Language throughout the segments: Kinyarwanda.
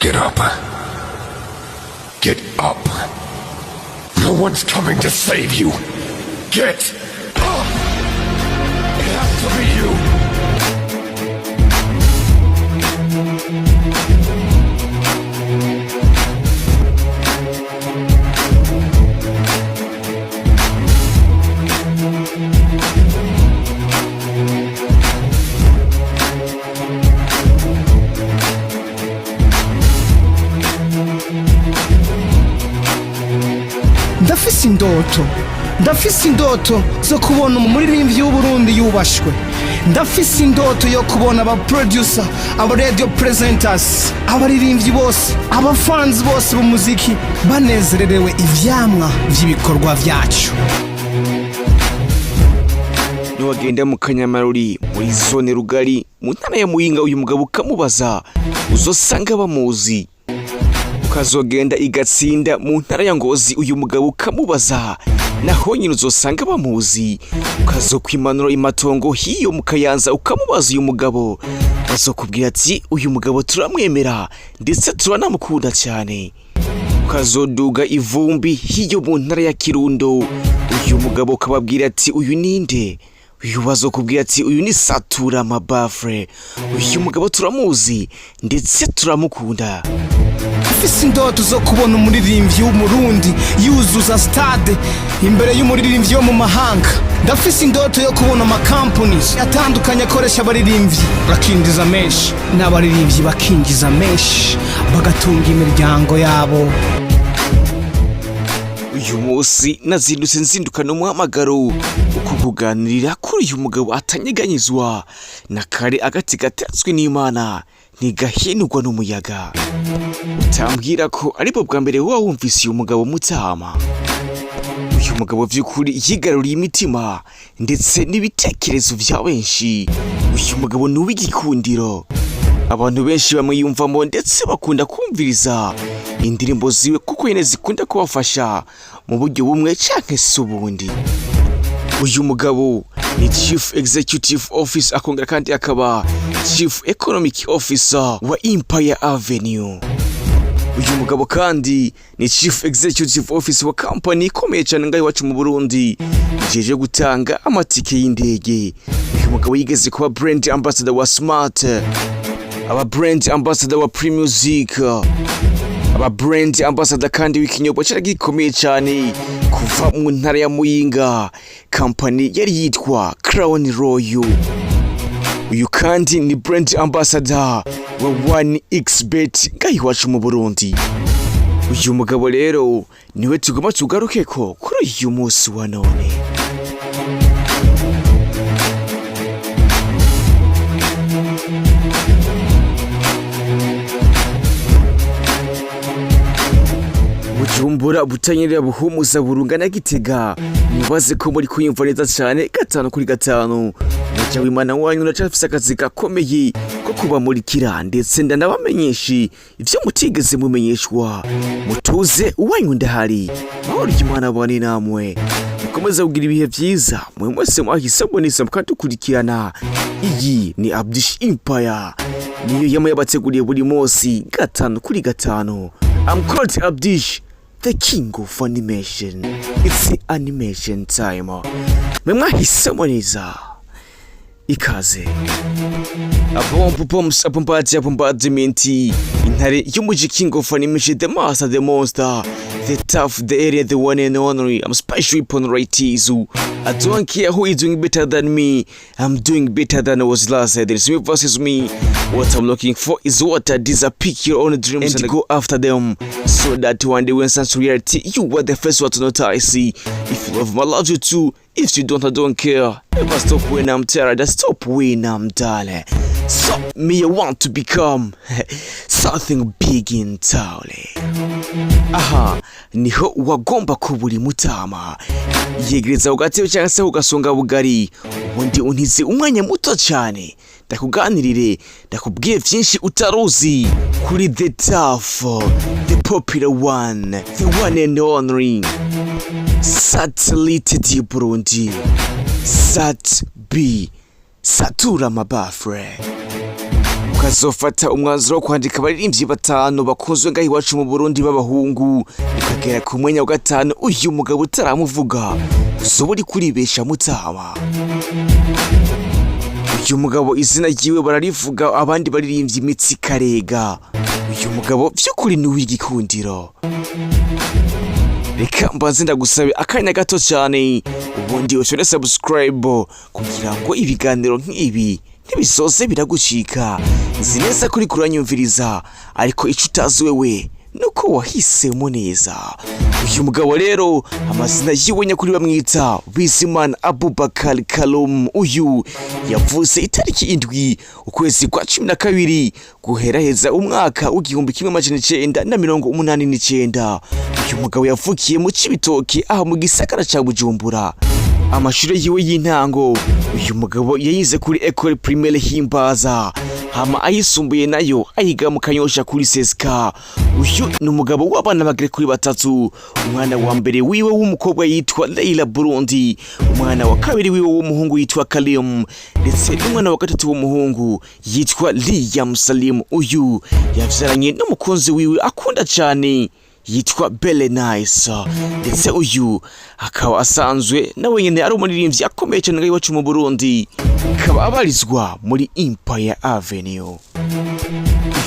Get up. Get up. No one's coming to save you. Get up. It has to be you. ndafise indoto zo kubona umuririmbyi w'Uburundi yubashwe. Ndafise indoto yo kubona aba producer, aba radio presenters, abaririmbyi bose, aba fans bose b'umuziki banezererewe ivyamwa vy'ibikorwa vyacu. Niwagenda mu Kanyamaruri muri zone Rugari mu ntara ya Muyinga, uyu mugabo ukamubaza uzosanga bamuzi. Ukazogenda igatsinda mu ntara ya Ngozi, uyu mugabo ukamubaza naho nyine uzosanga bamuzi. Ukazokwimanura imatongo hiyo mu Kayanza ukamubaza uyu mugabo, bazokubwira ati uyu mugabo turamwemera ndetse turanamukunda cyane. Ukazoduga ivumbi hiyo mu ntara ya Kirundo, uyu mugabo ukababwira ati uyu ninde? Uyu bazokubwira ati uyu ni Satura Amabafre. Uyu mugabo turamuzi ndetse turamukunda. Ndafise indoto zo kubona umuririmbyi w'Umurundi yuzuza stade imbere y'umuririmbyi wo mu mahanga. Ndafise indoto yo kubona ama companies atandukanye akoresha abaririmbyi bakinjiza menshi n'abaririmbyi bakinjiza menshi bagatunga imiryango yabo. Uyu munsi nazindutse nzindukana umuhamagaro ukukuganirira kuri uyu mugabo atanyeganyizwa na kare agati gatetswe n'Imana ntigahinurwa n'umuyaga. Utambwira ko aribo bwa mbere wumvise uyu mugabo Mutama. Uyu mugabo vy'ukuri yigaruriye imitima ndetse n'ibitekerezo vya benshi. Uyu mugabo ni uw'igikundiro, abantu benshi bamwiyumvamo ndetse bakunda kumviriza indirimbo ziwe kuko nyene zikunda kubafasha mu buryo bumwe canke subundi. Uyu mugabo ni Chief Executive Officer, akongera kandi akaba Chief Economic Officer wa Empire Avenue. Uyu mugabo kandi ni Chief Executive Officer wa company ikomeye cyane ngaho iwacu mu Burundi ijeje gutanga amatike y'indege. Uyu mugabo yigeze kuba brand ambassador wa Smart, aba brand ambassador wa Primusic, aba brand ambassador kandi w'ikinyobwa cyari gikomeye cyane kuva mu ntara ya Muyinga, company yari yitwa Crown Royal. Uyu kandi ni brand ambassador wa 1xbet ngaho iwacu mu Burundi. Uyu mugabo rero niwe tugomba tugarukeko kuri uyu munsi wa none. Bujumbura, Butanyerera, Buhumuza, Burunga na Gitega, nibaze ko muri kuyumva neza cyane 5/5. Mucya w'Imana wanyu uracafise akazi gakomeye ko kubamurikira ndetse ndanabamenyesha ivyo mutigeze mumenyeshwa. Mutuze uwanyu ndahari, mahoro y'Imana bane namwe. Mukomeza kugira ibihe vyiza, mwese mwahisemo neza mukadukurikirana. Iyi ni ABDISH Empire, niyo yama yabateguriye buri munsi 5/5. I'm called ABDISH, the king of animation. It's the animation time. MWAHISEMO neza. IKAZE. Abombadimenti. Intare y'umuji king of animation, the master, the monster, the tough, the area, the one and only. I'm special upon right Tizu. I don't care who is doing better than me. I'm doing better than I was last. There's me versus me. What I'm looking for is what I desire. Pick your own dreams and go after them, so that one day when sense reality, you were the first one to notice. If you love me, I love you too. If you don't, I don't care. Never stop when I'm tired, I stop when I'm done. So me, I want to become something big in town. Aha, niho wagomba kuburi Mutama. Yegereza ugatebe cyangwa se ugasonga bugari, ubundi untize umwanya muto cyane ndakuganirire, ndakubwiye byinshi utaruzi kuri the tough, the popular one, the one and only Satellite di Burundi, Sat B, Satura Amabafre. ukazofata umwanzuro wo kwandika abaririmbyi batanu bakunzwe ngaho iwacu mu Burundi b'abahungu, ukagera ku mwanya wa gatanu uyu mugabo utaramuvuga uzoba uri kuribesha mutama. Uyu mugabo izina ryiwe bararivuga, abandi baririmbyi imitsi karega. Uyu mugabo vy'ukuri ni w'igikundiro. Reka mbanze ndagusabe akanya gato cyane ubundi ushore subscribe kugira ngo ibiganiro nk'ibi ntibisoze biragucika. Nzi neza kuri kuranyumviriza, ariko ico utazi wewe nuko wahisemo neza. Uyu mugabo rero amazina yiwe nyakuri bamwita Bizimana Aboubakar Karoume. Uyu yavuze itariki 7 ukwezi kwa 12 guheraheza umwaka w'igihumbi 1989. Uyu mugabo yavukiye mu Cibitoke aho mu gisagara ca Bujumbura. Amashuri yiwe y'intango uyu mugabo yayize kuri École Primaire Himbaza, hama ayisumbuye nayo ayiga mu Kanyosha kuri Seska. Uyu ni umugabo w'abana bagere kuri batatu. Umwana wa mbere wiwe w'umukobwa yitwa Leila Burundi, umwana wa kabiri wiwe w'umuhungu yitwa Karoume, ndetse n'umwana wa gatatu w'umuhungu yitwa Liam Salim. Uyu yavyaranye n'umukunzi wiwe akunda cyane yitwa Nice, ndetse uyu akaba asanzwe nawe nyene ari umuririmbyi akomeye cyane ngaho iwacu mu Burundi, akaba abarizwa muri Empire Avenue.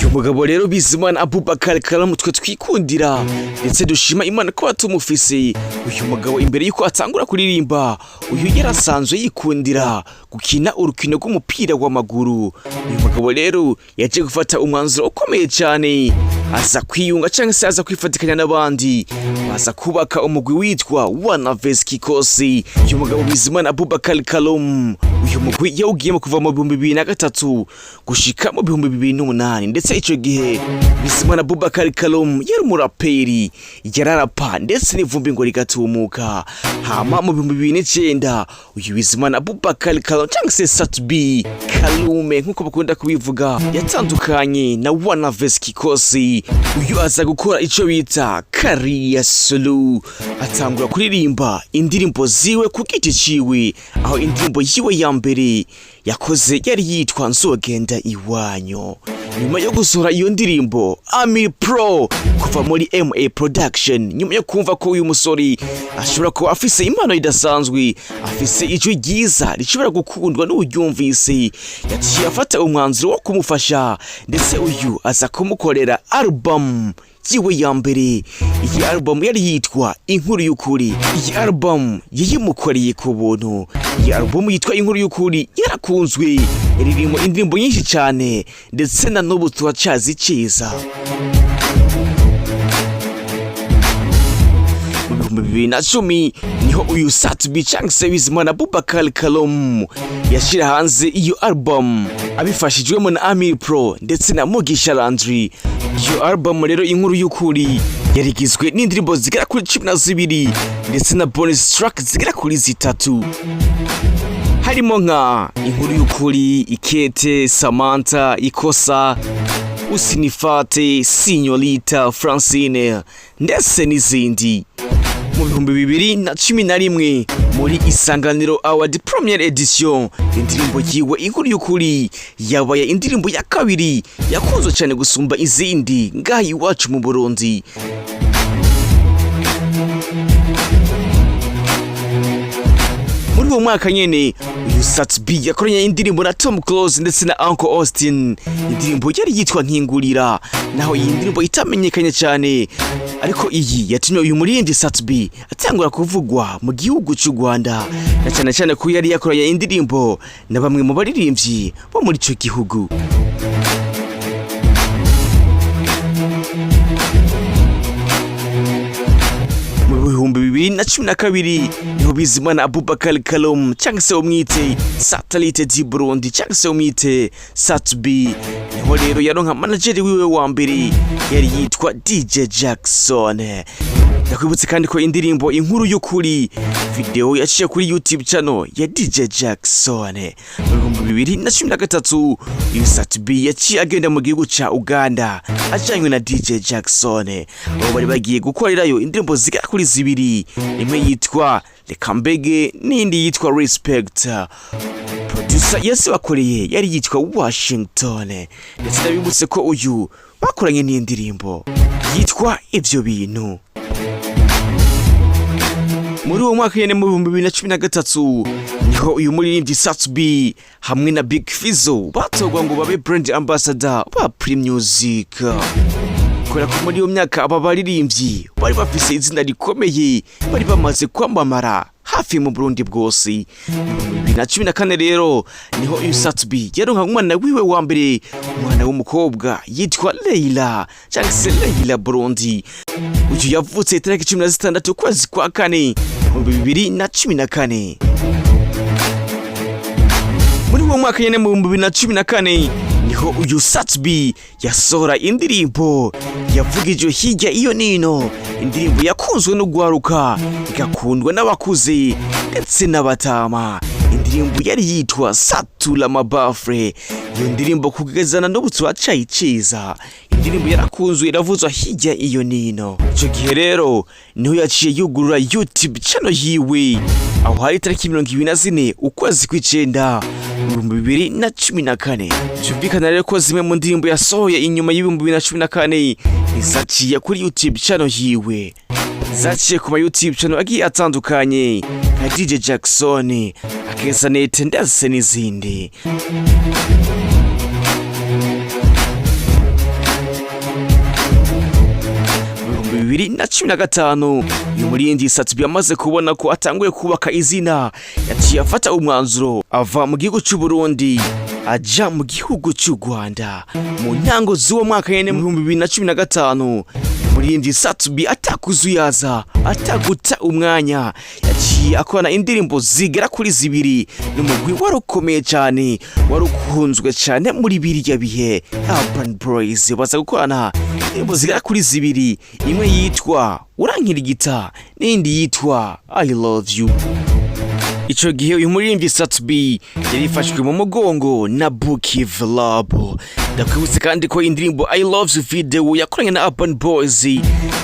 Uyu mugabo rero Bizimana Aboubakar Karoume twe twikundira ndetse dushima Imana ko batumufise. Uyu mugabo imbere yuko atangura kuririmba, uyu yarasanzwe yikundira gukina urukino rw'umupira w'amaguru. Uyu mugabo rero yaje gufata umwanzuro ukomeye cyane, aza kwiyunga cyangwa se aza kwifatikanya n'abandi, baza kubaka umugwi witwa MWESE Kikosi. Uyu mugabo Bizimana Aboubakar Karoume uyu mugwi yawugiyemo kuva mu 2003 gushika mu 2008, ndetse ico gihe Bizimana Aboubakar Karoume yari umuraperi, yararapa ndetse n'ivumbi ngo rigatumuka. Hama mu 2009 uyu Bizimana Aboubakar Karoume cyangwa se Satbi Karoume nkuko bakunda kubivuga yatandukanye na MWESE Kikosi. Uyu aza gukora ico bita career solo, atangura kuririmba indirimbo ziwe ku giti ciwe, aho indirimbo yiwe ya mbere yakoze yari yitwa Nzogenda Iwanyu. Nyuma yo gusohora iyo ndirimbo Ami Pro kuva muri MA Production, nyuma yo kumva ko uyu musori ashobora kuba afise impano idasanzwe, afise ijwi ryiza rishobora gukundwa n'uryumvise, yaciye afata umwanzuro wo kumufasha, ndetse uyu aza kumukorera album yiwe ya mbere. Iyi album yari yitwa Inkuru y'Ukuri. Iyi album yayimukoreye ku buntu. Iyi album yitwa Inkuru y'Ukuri yarakunzwe, iririmo indirimbo nyinshi cyane, ndetse na n'ubu turacaziciza. Mu 2010 niho uyu Satbi cyangwa se Bizimana Aboubakar Karoume yashira hanze iyo album abifashijwemo na Ami Pro ndetse na Mugisha Landry. Iyo album rero Inkuru y'Ukuri yarigizwe n'indirimbo zigera kuri 12 ndetse na bonus track zigera kuri 3, harimo nka Inkuru y'Ukuri, Ikete, Samantha, Ikosa, Usinifate, Signorita, Francine ndetse n'izindi. Mu 2011 muri Isanganiro Award Premiere Edition, indirimbo yiwe Inkuru y'Ukuri yabaye indirimbo ya kabiri yakunzwe cyane gusumba izindi ngaho iwacu mu Burundi. Muri uwo mwaka nyene uyu Satbi yakoranye indirimbo na Tom Close ndetse na Uncle Austin. Indirimbo yari yitwa Nkingurira, naho iyi ndirimbo itamenyekanye cyane, ariko iyi yatumye uyu muririmbyi Satbi atangura kuvugwa mu gihugu cy'u Rwanda, na cyane cyane ko yari yakoranye indirimbo na bamwe mu baririmbyi bo muri ico gihugu. Mu 2012 niho Bizimana Aboubakar Karoume cyangwa se umwite Satellite di Burundi cyangwa se umwite Satbi, niho rero yaronka manager wiwe wa mbere yari yitwa DJ Jackson. Ndakwibutse kandi ko indirimbo Inkuru y'Ukuri video yaciye kuri YouTube channel ya DJ Jackson. Mu 2013 uyu Satbi yaciye agenda mu gihugu ca Uganda ajanywe na DJ Jackson, aho bari bagiye gukorerayo indirimbo zigera kuri 2, imwe yitwa Reka Mbege n'indi yitwa Respect. Producer gusa yesi bakoreye yari yitwa Washington, ndetse ndabibutse ko uyu bakoranye n'indirimbo yitwa Ibyo Bintu. Muri uwo mwaka nyene mu 2013 niho uyu muririmbyi Satsubi hamwe na Big Fizzo batogwa ngo babe brand ambassador ba Primusic. Kubera ko muri iyo myaka aba baririmbyi bari bafise izina rikomeye, bari bamaze kwamamara hafi mu Burundi bwose. Mu 2014 rero niho uyu Satsubi yaronka umwana wiwe wa mbere, umwana w'umukobwa yitwa Leila cyangwa se Leila Burundi. Uyu yavutse itariki 16 ukwezi kwa kane mu 2014. Muri uwo mwaka nyene mu 2014 niho uyu Satsubi yasohora indirimbo yavugijwe hirya iyo nino, indirimbo yakunzwe no gwaruka, igakundwa n'abakuze ndetse n'abatama. Indirimbo yari yitwa Satula Mabafre. Iyo ndirimbo kugezana n'ubutsu wacayiciza, indirimbo yarakunzwe iravuzwa hirya iyo nino. Ico gihe rero niho yaciye yugurura YouTube channel yiwe, aho hari itariki 24 ukwezi kw'icenda mu 2014. Cyumvikana rero ko zimwe mu ndirimbo yasohoye inyuma y'ibihumbi 2014 izaciye kuri YouTube channel yiwe, zaciye ku ma YouTube channel agiye atandukanye nka DJ Jackson, Akesanete ndetse n'izindi. Mu 2015 uyu muririmbyi Satsubi yamaze kubona ko atanguye kubaka izina, yaciye afata umwanzuro ava mu gihugu cy'u Burundi aja mu gihugu cy'u Rwanda. Mu ntango z'uwo mwaka nyene mu 2015 umuririmbyi Satsubi atakuzuyaza, ataguta umwanya, yaciye akorana indirimbo zigera kuri 2 n'umugwi warukomeye cyane, warukunzwe cyane muri biriya bihe. Urban Boys baza gukorana indirimbo zigera kuri 2, imwe yitwa Urankirigita n'indi yitwa I Love You. Ico gihe uyu muririmbyi Satsubi yarifashwe mu mugongo na Buki Vlabo. Ndakwibutse kandi ko indirimbo I Love You video yakoranye na Urban Boys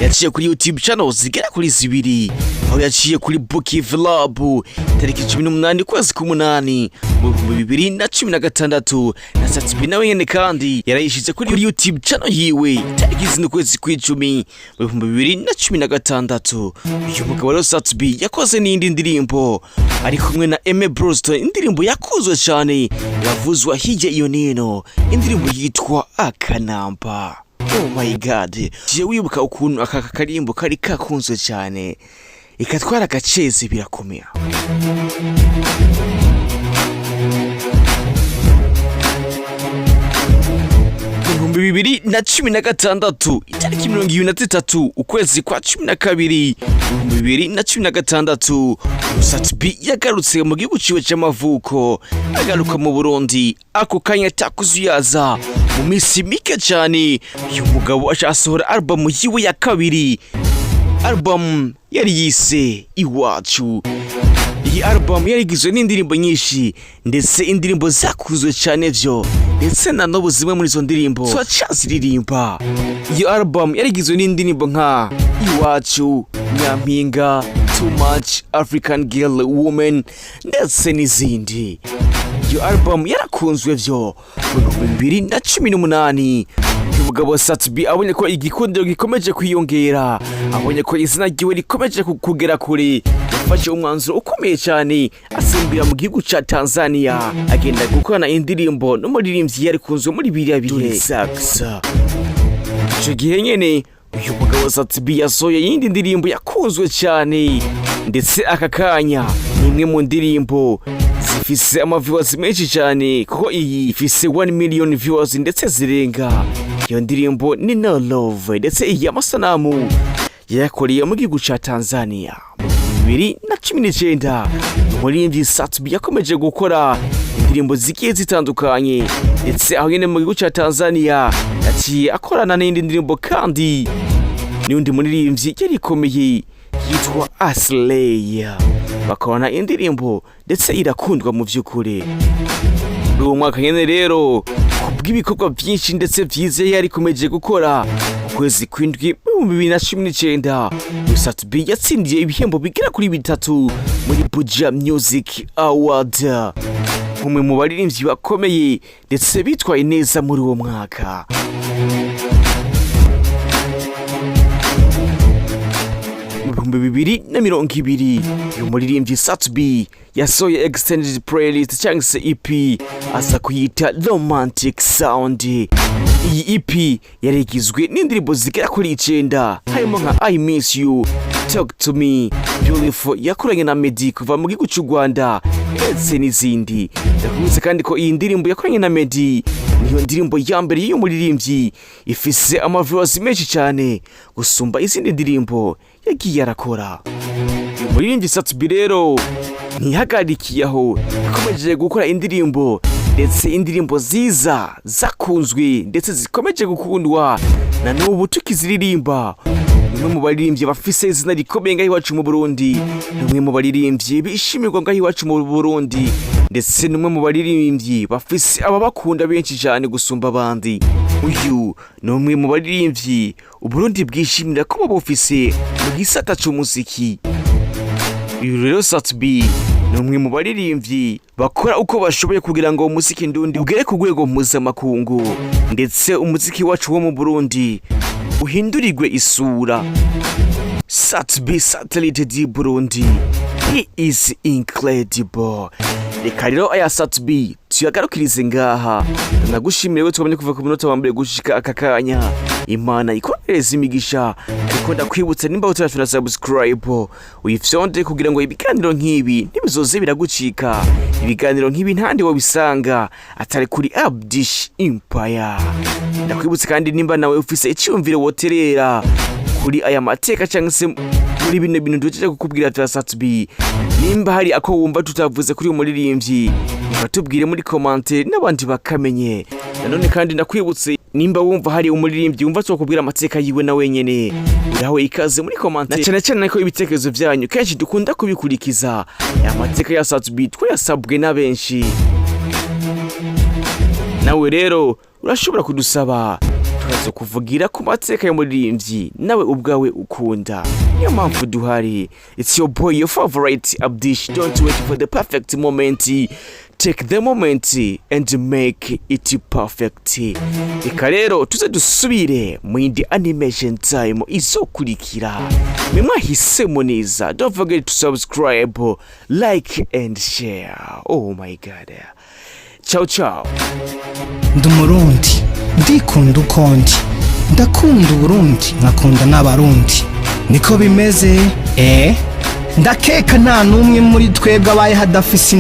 yaciye kuri YouTube channel zigera kuri 2, aho yaciye kuri Buki Vlabo tariki 18 kwezi k'umunani mu 2016, na Satsubi nawe nyene kandi yarayishize kuri YouTube channel yiwe tariki 9 kwezi kw'icumi mu 2016. Uyu mugabo rero Satsubi yakoze n'indi ndirimbo ari kumwe na Eme Broston, indirimbo yakuzwe cyane yavuzwa hirya iyo nino, indirimbo yitwa Akanamba. Oh my god, je wibuka ukuntu aka karimbo kari kakunzwe cyane, ikatwara agacezi birakomera. Mu 2016 itariki 23 ukwezi kwa 12 mu 2016 Satsubi yagarutse mu gihugu ciwe c'amavuko, agaruka mu Burundi. Ako kanya takuzuyaza mu misi mike cyane uyu mugabo asohora album yiwe ya kabiri, album yari yise Iwacu. Iyi album yarigizwe n'indirimbo nyinshi ndetse indirimbo zakuzwe cyane vyo, ndetse na n'ubu zimwe muri izo ndirimbo twacaziririmba. Iyo album yarigizwe n'indirimbo nka Iwacu, Nyampinga, Too Much, African Girl, Woman ndetse n'izindi. Iyo album yarakunzwe vyo mu 2018. Umugabo Satsubi abonye ko igikundiro gikomeje kwiyongera, abonye ko izina ryiwe rikomeje kugera kure, yafashe umwanzuro ukomeye cyane asimbira mu gihugu ca Tanzania, agenda gukorana indirimbo n'umuririmbyi yari kunzwe muri biriya bihe Saxa. Ico gihe nyene uyu mugabo Satsubi yasohoye yindi ndirimbo yakunzwe cyane, ndetse aka kanya ni imwe mu ndirimbo zifise ama-viewers menshi cyane, kuko iyi ifise 1 million viewers ndetse zirenga. Iyo ndirimbo ni No Love, ndetse iyi amasanamu yakoreye mu gihugu ca Tanzania. Mu 2019 umuririmbyi Satsubi yakomeje gukora indirimbo zigiye zitandukanye, ndetse aho nyene mu gihugu ca Tanzania yaciye akorana n'indi ndirimbo kandi n'undi muririmbyi yari ikomeye yitwa Asley. Bakorana indirimbo ndetse irakundwa mu vy'ukuri. Uwo mwaka nyene rero kubw'ibikorwa byinshi ndetse vyize yari komeje gukora, ukwezi kw'indwi mu 2019 Satsubi yatsindiye ibihembo bigera kuri 3 muri Buja Music Award. nk'umwe mu baririmbyi bakomeye ndetse bitwaye neza muri uwo mwaka. Mu 2020 uyu muririmbyi Satbi yasohoye extended playlist cyangwa se EP aza kuyita Romantic Sound. Iyi EP yarigizwe n'indirimbo zigera kuri 9 harimo nka I Miss You, Talk to Me, Beautiful yakoranye na Meddy kuva mu gihugu cy'u Rwanda ndetse n'izindi. Ndakuze kandi ko iyi ndirimbo yakoranye na Meddy niyo ndirimbo ya mbere y'uyu muririmbyi ifise ama-views menshi cyane gusumba izindi ndirimbo yagiye arakora. Uyu muririmbyi Satbi rero ntihagarikiyeho, yakomeje gukora indirimbo ndetse indirimbo ziza zakunzwe ndetse zikomeje gukundwa na n'ubu tukiziririmba. Numwe mu baririmbyi bafise izina rikomeye ngaho iwacu mu Burundi, numwe mu baririmbyi bishimirwa ngaho iwacu mu Burundi, ndetse numwe mu baririmbyi bafise ababakunda benshi cyane gusumba abandi. Uyu numwe mu baririmbyi Uburundi bwishimira ko bufise mu gisata cy'umuziki. Uyu rero Satbi numwe mu baririmbyi bakora uko bashoboye kugira ngo umuziki ndundi ugere ku rwego mpuzamakungu ndetse umuziki wacu wo mu Burundi uhindurirwe isura. Satbi Satellite di Burundi, he is incredible. Reka rero aya Satbi tuyagarukirize ngaha. Nagushimire we twabonye kuva ku munota wa mbere gushika aka kanya. Imana ikomereze imigisha, ariko ndakwibutsa nimba utarafina subscribe uyifyonde kugira ngo ibiganiro nk'ibi ntibizoze biragucika. Ibiganiro nk'ibi ntandi wo bisanga atari kuri ABDISH Empire. Ndakwibutsa kandi nimba nawe ufise icyumvire woterera kuri aya mateka cyangwa se muri bino bintu duteje kukubwira twa Satbi, nimba hari ako wumva tutavuze kuri umuririmbyi batubwire muri commentaire n'abandi bakamenye. Nanone kandi ndakwibutse nimba wumva hari umuririmbyi wumva twakubwira amateka yiwe na wenyene, urahawe ikaze muri commentaire. Na cyane ko ibitekerezo byanyu kenshi dukunda kubikurikiza. Aya mateka ya Satbi twayasabwe na benshi. Nawe rero urashobora kudusaba tukazo kuvugira ku mateka y'umuririmbyi nawe ubwawe ukunda. Niyo mpamvu duhari. It's your boy, your favorite ABDISH. Don't wait for the perfect moment. Take the moment and make it perfect. Reka rero tuze dusubire mu yindi animation time izokurikira. MWAHISEMO neza. Don't forget to subscribe, like and share. Oh my God. Ciao ciao. Ndumurundi, ndikunda ukondi, ndakunda Uburundi, nkakunda n'abarundi. Niko bimeze? Ndakeka nta numwe muri twebwe abaye hadafise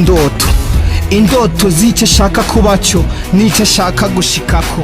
indoto z'icyo ashaka kuba cyo n'icyo ashaka gushikako.